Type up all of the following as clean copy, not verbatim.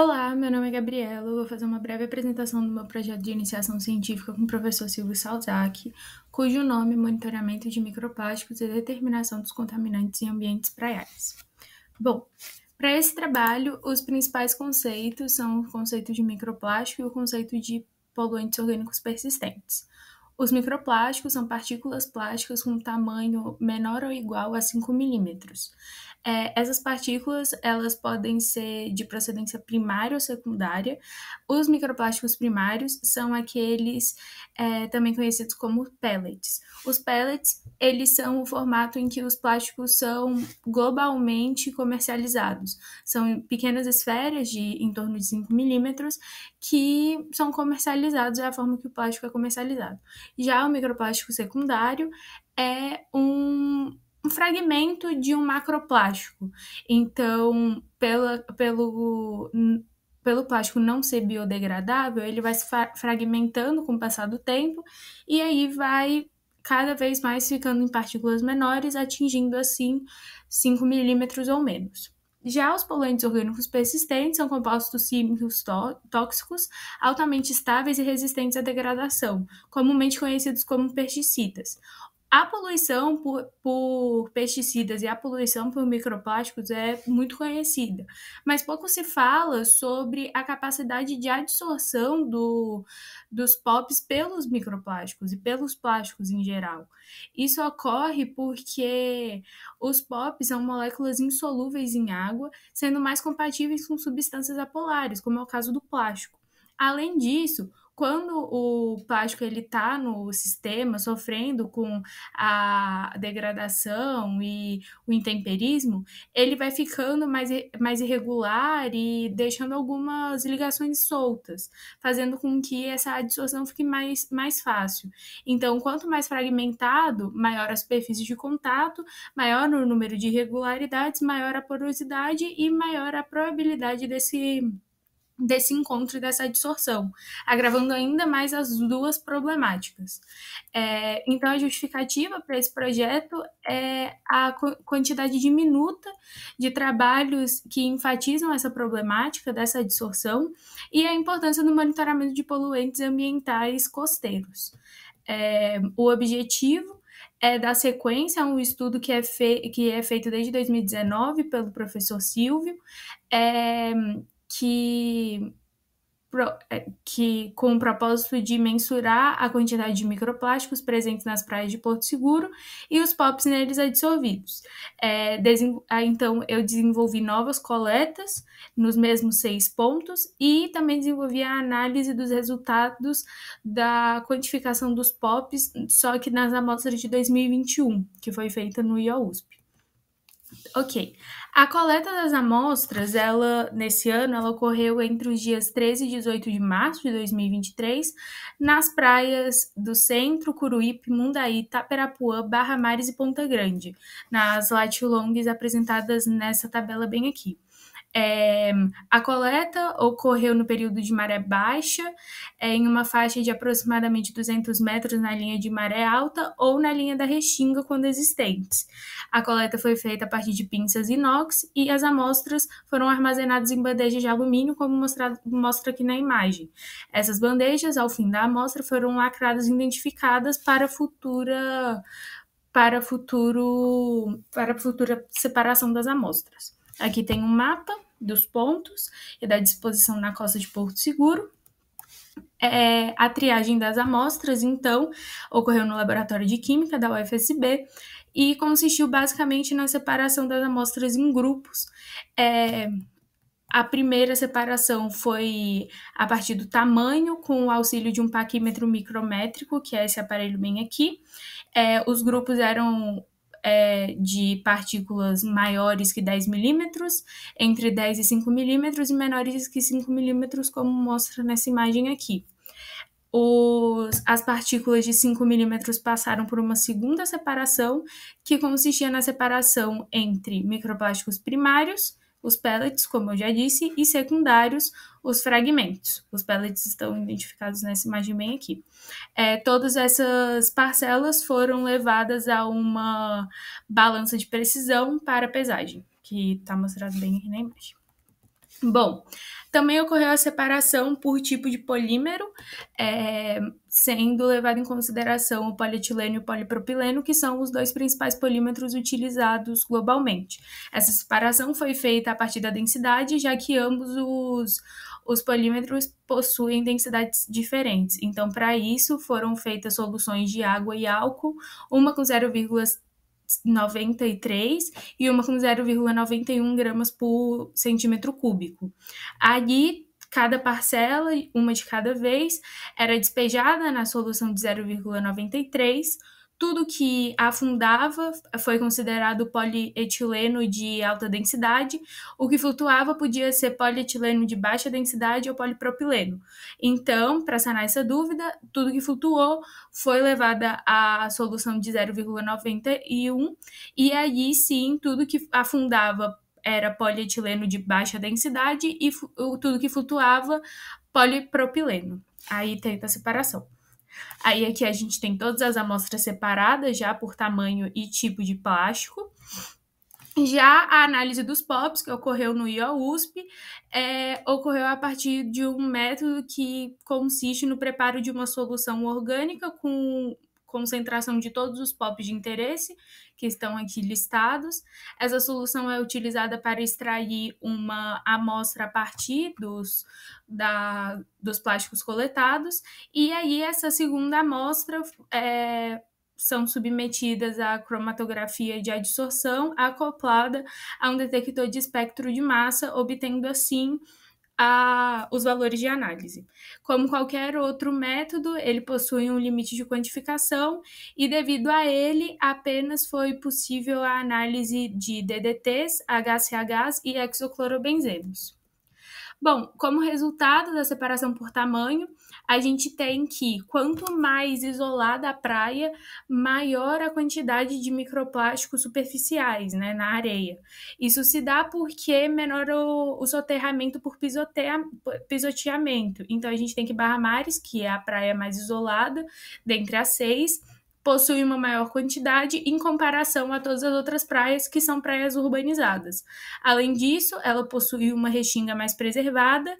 Olá, meu nome é Gabriela. Eu vou fazer uma breve apresentação do meu projeto de iniciação científica com o professor Silvio Salzac, cujo nome é Monitoramento de Microplásticos e Determinação dos Contaminantes em Ambientes Praiais. Bom, para esse trabalho, os principais conceitos são o conceito de microplástico e o conceito de poluentes orgânicos persistentes. Os microplásticos são partículas plásticas com tamanho menor ou igual a 5 milímetros. Essas partículas elas podem ser de procedência primária ou secundária. Os microplásticos primários são aqueles também conhecidos como pellets. Os pellets eles são o formato em que os plásticos são globalmente comercializados. São pequenas esferas de em torno de 5 milímetros que são comercializados, é a forma que o plástico é comercializado. Já o microplástico secundário é um fragmento de um macroplástico. Então, pelo plástico não ser biodegradável, ele vai se fragmentando com o passar do tempo e aí vai cada vez mais ficando em partículas menores, atingindo assim 5 milímetros ou menos. Já os poluentes orgânicos persistentes são compostos químicos tóxicos altamente estáveis e resistentes à degradação, comumente conhecidos como pesticidas. A poluição por pesticidas e a poluição por microplásticos é muito conhecida, mas pouco se fala sobre a capacidade de adsorção dos POPs pelos microplásticos e pelos plásticos em geral. Isso ocorre porque os POPs são moléculas insolúveis em água, sendo mais compatíveis com substâncias apolares, como é o caso do plástico. Além disso, quando o plástico ele está no sistema sofrendo com a degradação e o intemperismo, ele vai ficando mais irregular e deixando algumas ligações soltas, fazendo com que essa adsorção fique mais fácil. Então, quanto mais fragmentado, maior a superfície de contato, maior o número de irregularidades, maior a porosidade e maior a probabilidade desse encontro e dessa adsorção, agravando ainda mais as duas problemáticas. Então, a justificativa para esse projeto é a quantidade diminuta de trabalhos que enfatizam essa problemática dessa adsorção e a importância do monitoramento de poluentes ambientais costeiros. O objetivo é dar sequência a um estudo que é feito desde 2019 pelo professor Silvio, que com o propósito de mensurar a quantidade de microplásticos presentes nas praias de Porto Seguro e os POPs neles adsorvidos. Então, eu desenvolvi novas coletas nos mesmos 6 pontos e também desenvolvi a análise dos resultados da quantificação dos POPs, só que nas amostras de 2021, que foi feita no IOUSP. Ok. A coleta das amostras, nesse ano, ela ocorreu entre os dias 13 e 18 de março de 2023, nas praias do Centro, Curuípe, Mundaí, Taperapuã, Barra Mares e Ponta Grande, nas lat-longs apresentadas nessa tabela bem aqui. A coleta ocorreu no período de maré baixa, em uma faixa de aproximadamente 200 metros na linha de maré alta ou na linha da restinga, quando existentes. A coleta foi feita a partir de pinças inox e as amostras foram armazenadas em bandejas de alumínio, como mostra aqui na imagem. Essas bandejas, ao fim da amostra, foram lacradas e identificadas para futura separação das amostras. Aqui tem um mapa dos pontos e da disposição na costa de Porto Seguro. A triagem das amostras, então, ocorreu no Laboratório de Química da UFSB e consistiu basicamente na separação das amostras em grupos. A primeira separação foi a partir do tamanho, com o auxílio de um paquímetro micrométrico, que é esse aparelho bem aqui. Os grupos eram de partículas maiores que 10 milímetros, entre 10 e 5 milímetros e menores que 5 milímetros, como mostra nessa imagem aqui. As partículas de 5 milímetros passaram por uma segunda separação, que consistia na separação entre microplásticos primários, os pellets, como eu já disse, e secundários, os fragmentos. Os pellets estão identificados nessa imagem bem aqui. Todas essas parcelas foram levadas a uma balança de precisão para pesagem, que está mostrado bem aqui na imagem. Bom, Também ocorreu a separação por tipo de polímero, sendo levado em consideração o polietileno e o polipropileno, que são os dois principais polímetros utilizados globalmente. Essa separação foi feita a partir da densidade, já que ambos os polímetros possuem densidades diferentes. Então, para isso, foram feitas soluções de água e álcool, uma com 0,93 e uma com 0,91 gramas por centímetro cúbico. Ali, cada parcela, uma de cada vez, era despejada na solução de 0,93. Tudo que afundava foi considerado polietileno de alta densidade, o que flutuava podia ser polietileno de baixa densidade ou polipropileno. Então, para sanar essa dúvida, tudo que flutuou foi levada à solução de 0,91 e aí sim, tudo que afundava era polietileno de baixa densidade e tudo que flutuava, polipropileno. Aí tem a separação. Aí aqui a gente tem todas as amostras separadas já por tamanho e tipo de plástico. Já a análise dos POPs, que ocorreu no IOUSP, ocorreu a partir de um método que consiste no preparo de uma solução orgânica com concentração de todos os POPs de interesse, que estão aqui listados. Essa solução é utilizada para extrair uma amostra a partir dos plásticos coletados, e aí essa segunda amostra são submetidas à cromatografia de adsorção acoplada a um detector de espectro de massa, obtendo assim os valores de análise. Como qualquer outro método, ele possui um limite de quantificação e, devido a ele, apenas foi possível a análise de DDTs, HCHs e hexoclorobenzenos. Bom, como resultado da separação por tamanho, a gente tem que, quanto mais isolada a praia, maior a quantidade de microplásticos superficiais, né, na areia. Isso se dá porque menor o soterramento por pisoteamento. Então, a gente tem que Barra Mares, que é a praia mais isolada, dentre as 6, possui uma maior quantidade em comparação a todas as outras praias, que são praias urbanizadas. Além disso, ela possui uma restinga mais preservada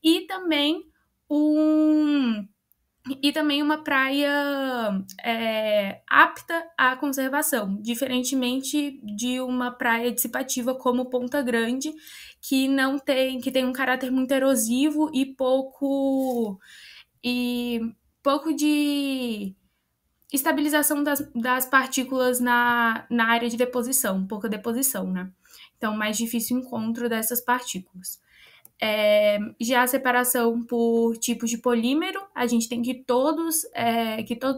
e também uma praia apta à conservação, diferentemente de uma praia dissipativa como Ponta Grande, que tem um caráter muito erosivo e pouco de estabilização das partículas na área de deposição, pouca deposição, né? Então, mais difícil o encontro dessas partículas. Já a separação por tipos de polímero, a gente tem que todos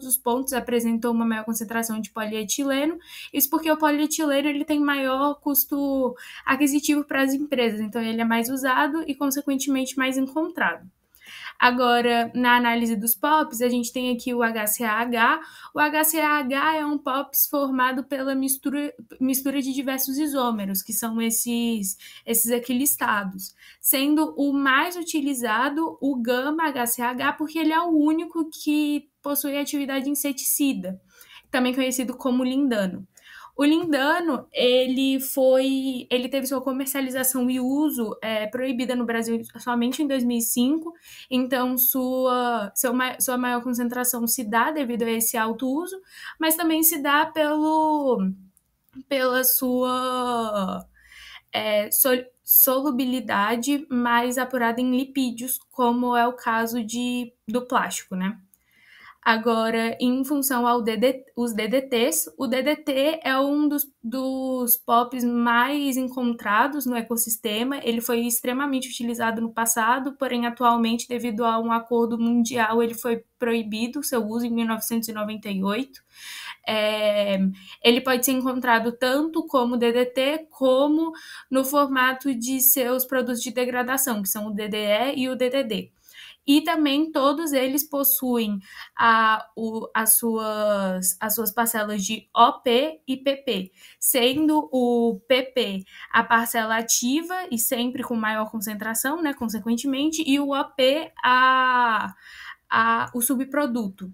os pontos apresentam uma maior concentração de polietileno, isso porque o polietileno ele tem maior custo aquisitivo para as empresas, então ele é mais usado e, consequentemente, mais encontrado. Agora, na análise dos POPs, a gente tem aqui o HCAH. O HCAH é um POPs formado pela mistura de diversos isômeros, que são esses aqui listados, sendo o mais utilizado o gama-HCAH, porque ele é o único que possui atividade inseticida, também conhecido como lindano. O lindano, ele teve sua comercialização e uso proibida no Brasil somente em 2005, então sua maior concentração se dá devido a esse alto uso, mas também se dá pela sua solubilidade mais apurada em lipídios, como é o caso do plástico, né? Agora, em função os DDTs, o DDT é um dos POPs mais encontrados no ecossistema. Ele foi extremamente utilizado no passado, porém, atualmente, devido a um acordo mundial, ele foi proibido o seu uso em 1998. Ele pode ser encontrado tanto como DDT, como no formato de seus produtos de degradação, que são o DDE e o DDD. E também todos eles possuem as suas parcelas de OP e PP, sendo o PP a parcela ativa e sempre com maior concentração, né, consequentemente, e o OP o subproduto.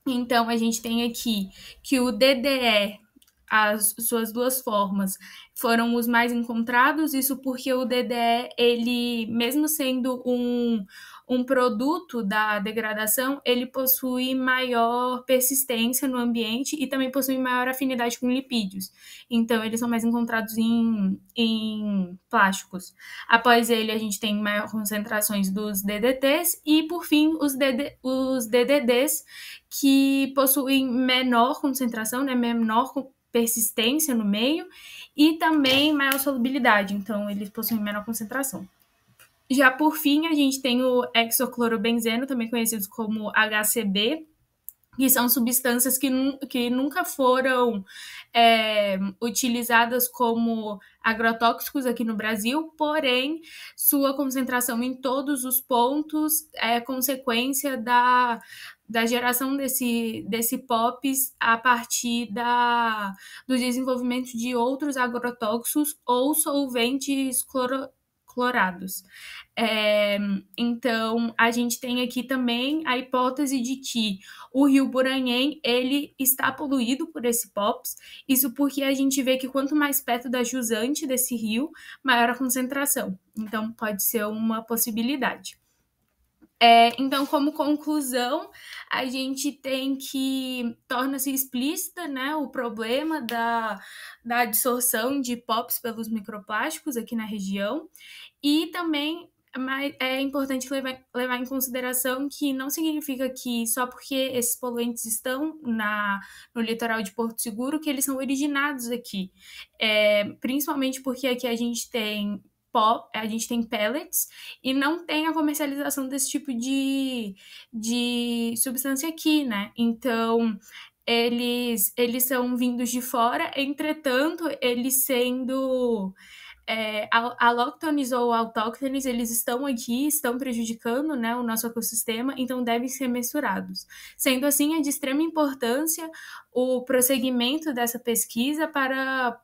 Então, a gente tem aqui que o DDE, as suas duas formas foram os mais encontrados, isso porque o DDE, ele, mesmo sendo um produto da degradação, ele possui maior persistência no ambiente e também possui maior afinidade com lipídios. Então, eles são mais encontrados em plásticos. Após ele, a gente tem maior concentrações dos DDTs e, por fim, os DDDs, que possuem menor concentração, né, menor persistência no meio e também maior solubilidade. Então, eles possuem menor concentração. Já por fim, a gente tem o hexaclorobenzeno, também conhecido como HCB, que são substâncias que nunca foram utilizadas como agrotóxicos aqui no Brasil, porém, sua concentração em todos os pontos é consequência da geração desse POPs a partir do desenvolvimento de outros agrotóxicos ou solventes clorados. Então, a gente tem aqui também a hipótese de que o rio Buranhém, ele está poluído por esse POPs, isso porque a gente vê que quanto mais perto da jusante desse rio, maior a concentração. Então, pode ser uma possibilidade. Então, como conclusão, a gente tem que torna-se explícita, né, o problema da absorção de POPs pelos microplásticos aqui na região, e também é importante levar em consideração que não significa que só porque esses poluentes estão no litoral de Porto Seguro que eles são originados aqui. Principalmente porque aqui a gente tem pellets e não tem a comercialização desse tipo de substância aqui, né? Então, eles são vindos de fora, entretanto, eles sendo alóctones ou autóctones, eles estão aqui, estão prejudicando, né, o nosso ecossistema, então devem ser mensurados. Sendo assim, é de extrema importância o prosseguimento dessa pesquisa para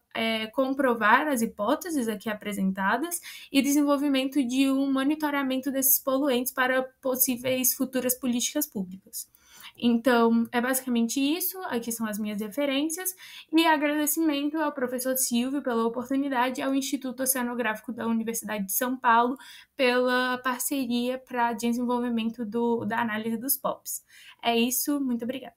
comprovar as hipóteses aqui apresentadas e desenvolvimento de um monitoramento desses poluentes para possíveis futuras políticas públicas. Então, é basicamente isso. Aqui são as minhas referências. E agradecimento ao professor Silvio pela oportunidade, ao Instituto Oceanográfico da Universidade de São Paulo pela parceria para desenvolvimento da análise dos POPs. É isso, muito obrigada.